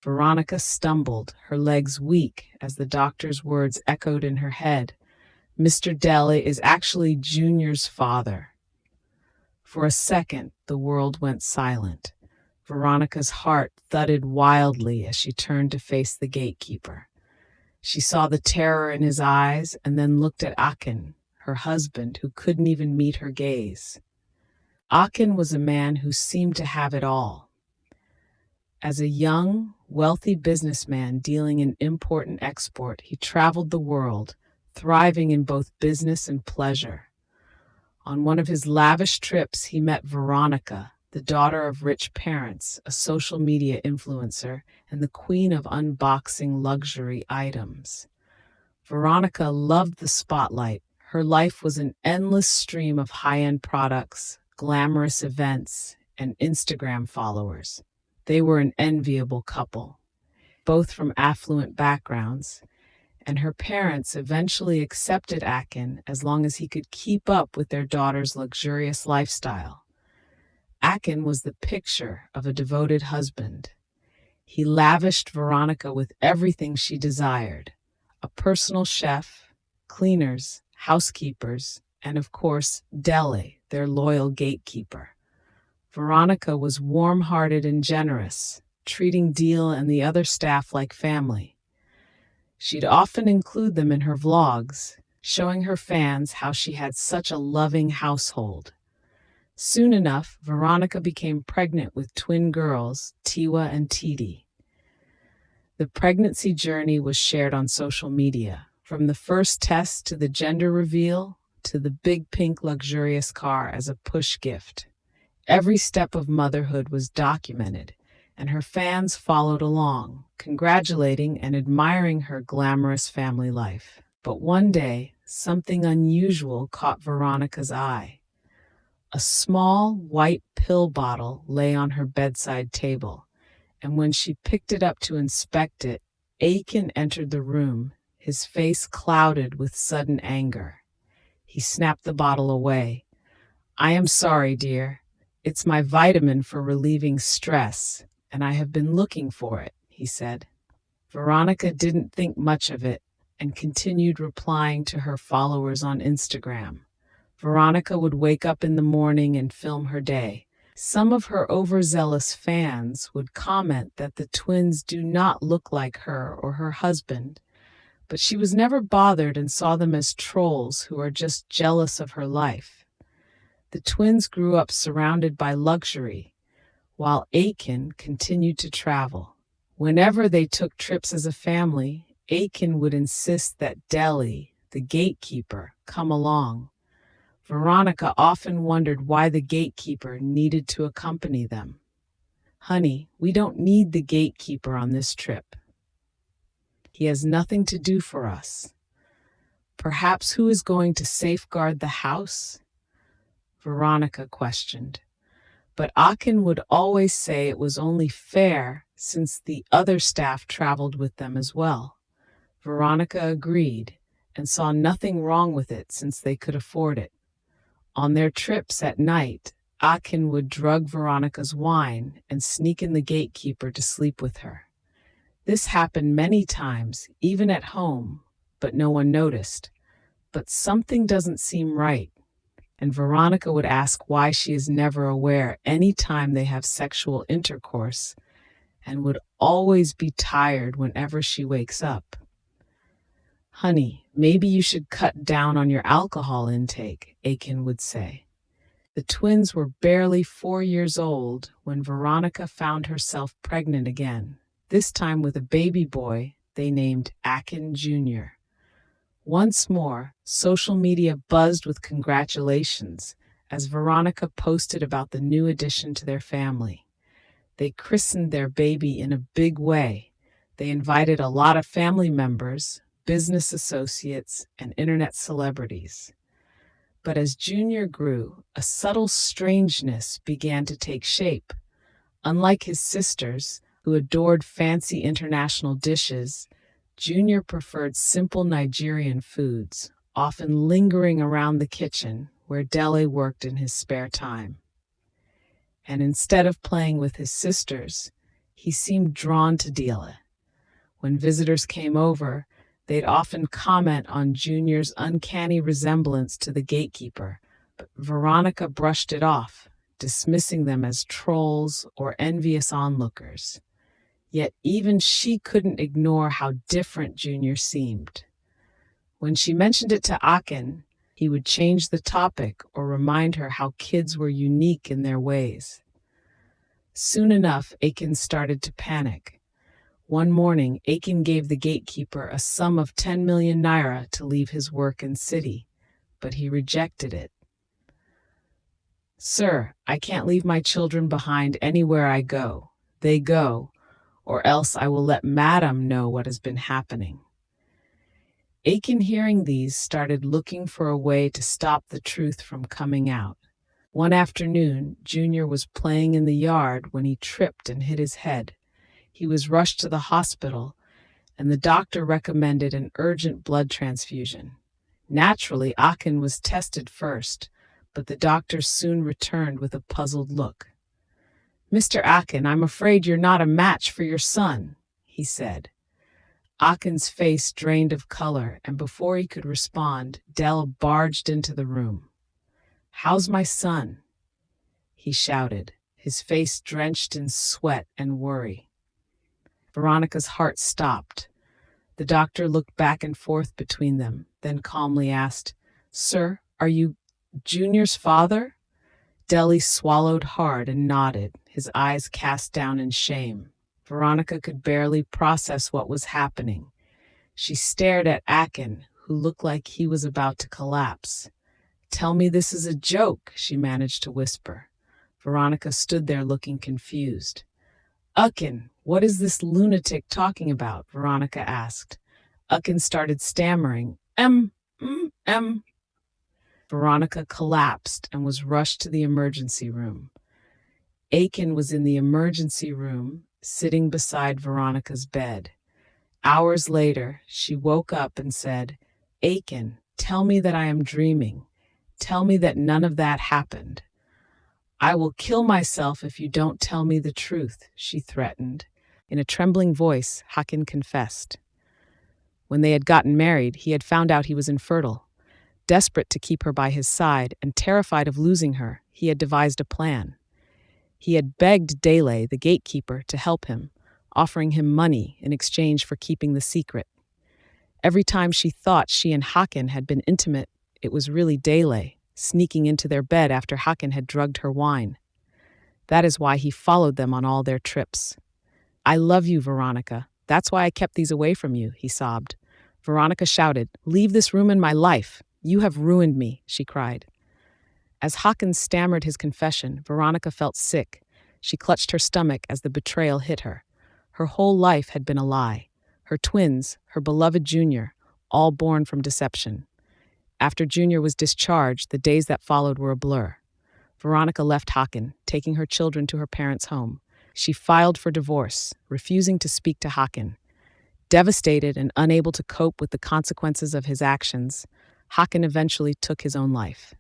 Veronica stumbled, her legs weak, as the doctor's words echoed in her head. Mr. Dele is actually Junior's father. For a second, the world went silent. Veronica's heart thudded wildly as she turned to face the gatekeeper. She saw the terror in his eyes and then looked at Akin, her husband, who couldn't even meet her gaze. Akin was a man who seemed to have it all. As a young, wealthy businessman dealing in import and export, he traveled the world, thriving in both business and pleasure. On one of his lavish trips, he met Veronica, the daughter of rich parents, a social media influencer, and the queen of unboxing luxury items. Veronica loved the spotlight. Her life was an endless stream of high-end products, glamorous events, and Instagram followers. They were an enviable couple, both from affluent backgrounds, and her parents eventually accepted Akin as long as he could keep up with their daughter's luxurious lifestyle. Akin was the picture of a devoted husband. He lavished Veronica with everything she desired: a personal chef, cleaners, housekeepers, and of course, Dele, their loyal gatekeeper. Veronica was warm-hearted and generous, treating Dele and the other staff like family. She'd often include them in her vlogs, showing her fans how she had such a loving household. Soon enough, Veronica became pregnant with twin girls, Tiwa and Titi. The pregnancy journey was shared on social media, from the first test to the gender reveal to the big pink luxurious car as a push gift. Every step of motherhood was documented, and her fans followed along, congratulating and admiring her glamorous family life. But one day, something unusual caught Veronica's eye. A small, white pill bottle lay on her bedside table, and when she picked it up to inspect it, Akin entered the room, his face clouded with sudden anger. He snapped the bottle away. "I am sorry, dear. It's my vitamin for relieving stress, and I have been looking for it," he said. Veronica didn't think much of it and continued replying to her followers on Instagram. Veronica would wake up in the morning and film her day. Some of her overzealous fans would comment that the twins do not look like her or her husband, but she was never bothered and saw them as trolls who are just jealous of her life. The twins grew up surrounded by luxury, while Akin continued to travel. Whenever they took trips as a family, Akin would insist that Dele, the gatekeeper, come along. Veronica often wondered why the gatekeeper needed to accompany them. "Honey, we don't need the gatekeeper on this trip. He has nothing to do for us. Perhaps who is going to safeguard the house?" Veronica questioned. But Akin would always say it was only fair since the other staff traveled with them as well. Veronica agreed and saw nothing wrong with it since they could afford it. On their trips at night, Akin would drug Veronica's wine and sneak in the gatekeeper to sleep with her. This happened many times, even at home, but no one noticed. But something doesn't seem right, and Veronica would ask why she is never aware any time they have sexual intercourse and would always be tired whenever she wakes up. "Honey, maybe you should cut down on your alcohol intake," Akin would say. The twins were barely 4 years old when Veronica found herself pregnant again, this time with a baby boy they named Akin Jr. Once more, social media buzzed with congratulations as Veronica posted about the new addition to their family. They christened their baby in a big way. They invited a lot of family members, business associates, and internet celebrities. But as Junior grew, a subtle strangeness began to take shape. Unlike his sisters, who adored fancy international dishes, Junior preferred simple Nigerian foods, often lingering around the kitchen where Dele worked in his spare time. And instead of playing with his sisters, He seemed drawn to Dele. When visitors came over, they'd often comment on Junior's uncanny resemblance to the gatekeeper, but Veronica brushed it off, dismissing them as trolls or envious onlookers. Yet even she couldn't ignore how different Junior seemed. When she mentioned it to Akin, he would change the topic or remind her how kids were unique in their ways. Soon enough, Akin started to panic. One morning, Akin gave the gatekeeper a sum of 10 million naira to leave his work in city, but he rejected it. "Sir, I can't leave my children behind anywhere I go. They go, or else I will let Madam know what has been happening." Akin, hearing these, started looking for a way to stop the truth from coming out. One afternoon, Junior was playing in the yard when he tripped and hit his head. He was rushed to the hospital, and the doctor recommended an urgent blood transfusion. Naturally, Akin was tested first, but the doctor soon returned with a puzzled look. "Mr. Akin, I'm afraid you're not a match for your son," he said. Akin's face drained of color, and before he could respond, Dele barged into the room. "How's my son?" he shouted, his face drenched in sweat and worry. Veronica's heart stopped. The doctor looked back and forth between them, then calmly asked, "Sir, are you Junior's father?" Dele swallowed hard and nodded, his eyes cast down in shame. Veronica could barely process what was happening. She stared at Akin, who looked like he was about to collapse. "Tell me this is a joke," she managed to whisper. Veronica stood there looking confused. "Akin, what is this lunatic talking about?" Veronica asked. Akin started stammering. Veronica collapsed and was rushed to the emergency room. Akin was in the emergency room, sitting beside Veronica's bed. Hours later, she woke up and said, "Akin, tell me that I am dreaming. Tell me that none of that happened." "I will kill myself if you don't tell me the truth," she threatened. In a trembling voice, Akin confessed. When they had gotten married, he had found out he was infertile. Desperate to keep her by his side and terrified of losing her, he had devised a plan. He had begged Dele, the gatekeeper, to help him, offering him money in exchange for keeping the secret. Every time she thought she and Akin had been intimate, it was really Dele, sneaking into their bed after Akin had drugged her wine. That is why he followed them on all their trips. "I love you, Veronica. That's why I kept these away from you," he sobbed. Veronica shouted, "Leave this room in my life. You have ruined me," she cried. As Akin stammered his confession, Veronica felt sick. She clutched her stomach as the betrayal hit her. Her whole life had been a lie. Her twins, her beloved Junior, all born from deception. After Junior was discharged, the days that followed were a blur. Veronica left Akin, taking her children to her parents' home. She filed for divorce, refusing to speak to Akin. Devastated and unable to cope with the consequences of his actions, Akin eventually took his own life.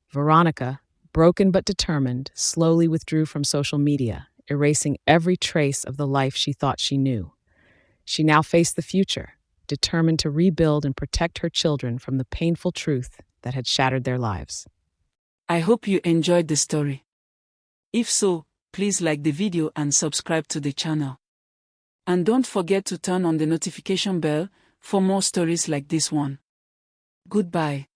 Veronica, broken but determined, slowly withdrew from social media, erasing every trace of the life she thought she knew. She now faced the future, determined to rebuild and protect her children from the painful truth that had shattered their lives. I hope you enjoyed the story. If so, please like the video and subscribe to the channel. And don't forget to turn on the notification bell for more stories like this one. Goodbye.